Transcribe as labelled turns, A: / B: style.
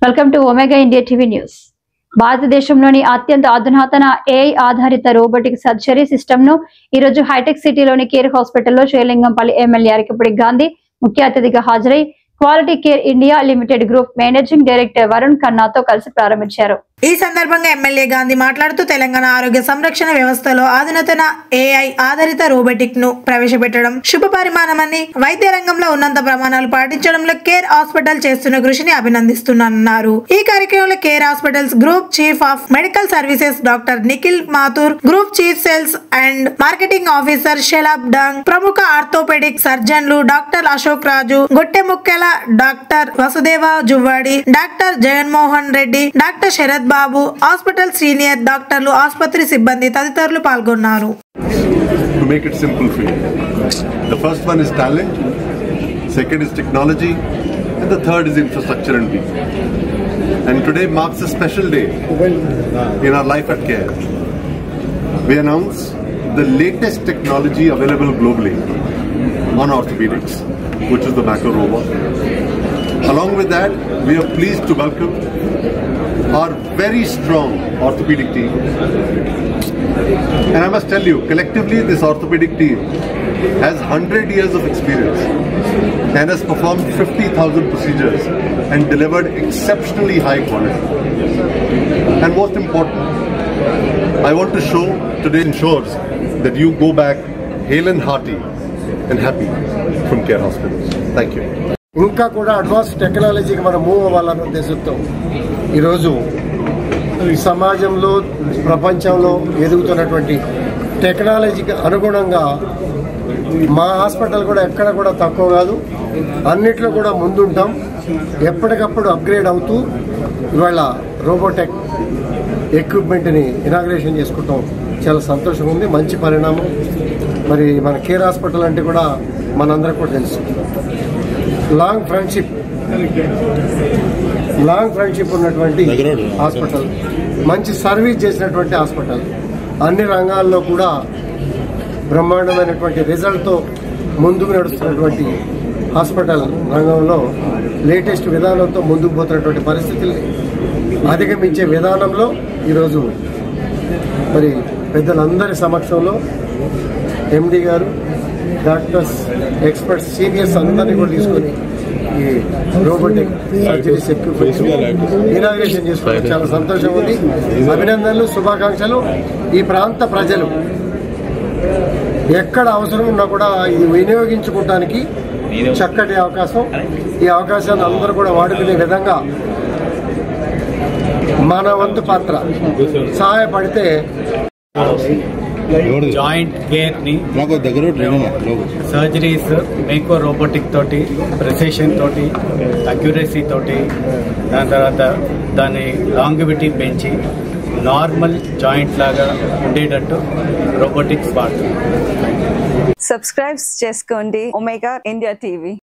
A: Welcome to omega India TV news. భారతదేశంలోని అత్యంత అధునాతన ఏఐ ఆధారిత రోబోటిక్ సర్జరీ సిస్టమ్ ను ఈ రోజు హైటెక్ సిటీలోని కేర్ హాస్పిటల్లో శ్రీలింగంపల్లి ఎమ్మెల్యే అరికపూడి గాంధీ ముఖ్య అతిథిగా హాజరై quality care India limited group managing director Varun ఖన్నాతో కలిసి ప్రారంభించారు.
B: ఈ సందర్భంగా ఎమ్మెల్యే గాంధీ మాట్లాడుతూ తెలంగాణ ఆరోగ్య సంరక్షణ వ్యవస్థలో అధునాతన ఏఐ ఆధారిత రోబోటిక్ ను ప్రవేశపెట్టడం శుభ పరిమాణమని, వైద్య రంగంలో ఉన్నత ప్రమాణాలు పాటించడంలో కేర్ హాస్పిటల్ చేస్తున్న కృషిని అభినందిస్తున్నారు. ఈ కార్యక్రమంలో care hospitals group chief of medical services doctor Nikhil Mathur, group chief sales and marketing officer Shelab Dang, ప్రముఖ ఆర్థోపెడిక్ సర్జన్లు doctor Ashok Raju, Gottemukkala doctor Vasudeva Juvvadi, doctor Jaganmohan Reddy, doctor Sarath Babu, hospital senior డాక్టర్లు, ఆసుపత్రి సిబ్బంది తదితరులు పాల్గొన్నారు.
C: To make it simple for you, the first one is talent, second is technology, and the third is infrastructure and people. And today marks a special day in our life at CARE. We announce the latest technology available globally on orthopedics, which is the Mako robot. Along with that, we are pleased to welcome our very strong orthopedic team. And I must tell you, collectively this orthopedic team has 100 years of experience and has performed 50,000 procedures and delivered exceptionally high quality. And most important, I want to show today ensures that you go back hale and hearty and happy from CARE Hospitals. Thank you.
D: ఇంకా కూడా advance టెక్నాలజీకి మనం move అవ్వాలన్న ఉద్దేశంతో ఈరోజు ఈ సమాజంలో, ప్రపంచంలో ఎదుగుతున్నటువంటి టెక్నాలజీకి అనుగుణంగా మా హాస్పిటల్ కూడా ఎక్కడ కూడా తక్కువ కాదు, అన్నిట్లో కూడా ముందుంటాం. ఎప్పటికప్పుడు అప్గ్రేడ్ అవుతూ ఇవాళ రోబోటెక్ ఎక్విప్మెంట్ని ఇనాగ్రేషన్ చేసుకుంటాం. చాలా సంతోషంగా ఉంది, మంచి పరిణామం. మరి మన కేర్ హాస్పిటల్ అంటే కూడా మనందరికీ కూడా తెలుసు, లాంగ్ ఫ్రెండ్షిప్ ఉన్నటువంటి హాస్పిటల్, మంచి సర్వీస్ చేసినటువంటి హాస్పిటల్, అన్ని రంగాల్లో కూడా బ్రహ్మాండమైనటువంటి రిజల్ట్తో ముందుకు నడుస్తున్నటువంటి హాస్పిటల్ రంగంలో లేటెస్ట్ విధానంతో ముందుకు పోతున్నటువంటి పరిస్థితుల్ని అధిగమించే విధానంలో ఈరోజు మరి పెద్దలందరి సమక్షంలో ఎండి గారు, డాక్టర్స్, ఎక్స్పర్ట్స్, సీనియర్స్ అందరినీ కూడా తీసుకొని ఈ రోబోటిక్ సర్జరీస్ ఎక్విప్మెంట్స్ ఇనాగ్రేషన్ చేసుకోవడం చాలా సంతోషంగా ఉంది. అభినందనలు, శుభాకాంక్షలు. ఈ ప్రాంత ప్రజలు ఎక్కడ అవసరం ఉన్నా కూడా ఇది వినియోగించుకోవడానికి చక్కటి అవకాశం. ఈ అవకాశాన్ని అందరూ కూడా వాడుకునే విధంగా మన వంతు పాత్ర సహాయపడితే
E: జాయింట్ కేర్ ని సర్జరీస్ మేకో రోబోటిక్ తోటి, ప్రెసిషన్ తోటి, అక్యురసీ తోటి, దాని తర్వాత దాని లాంగివిటీ పెంచి నార్మల్ జాయింట్ లాగా ఉండేటట్టు రోబోటిక్స్ వాడుతుంది.
F: సబ్స్క్రైబ్ చేసుకోండి ఒమేగా ఇండియా టీవీ.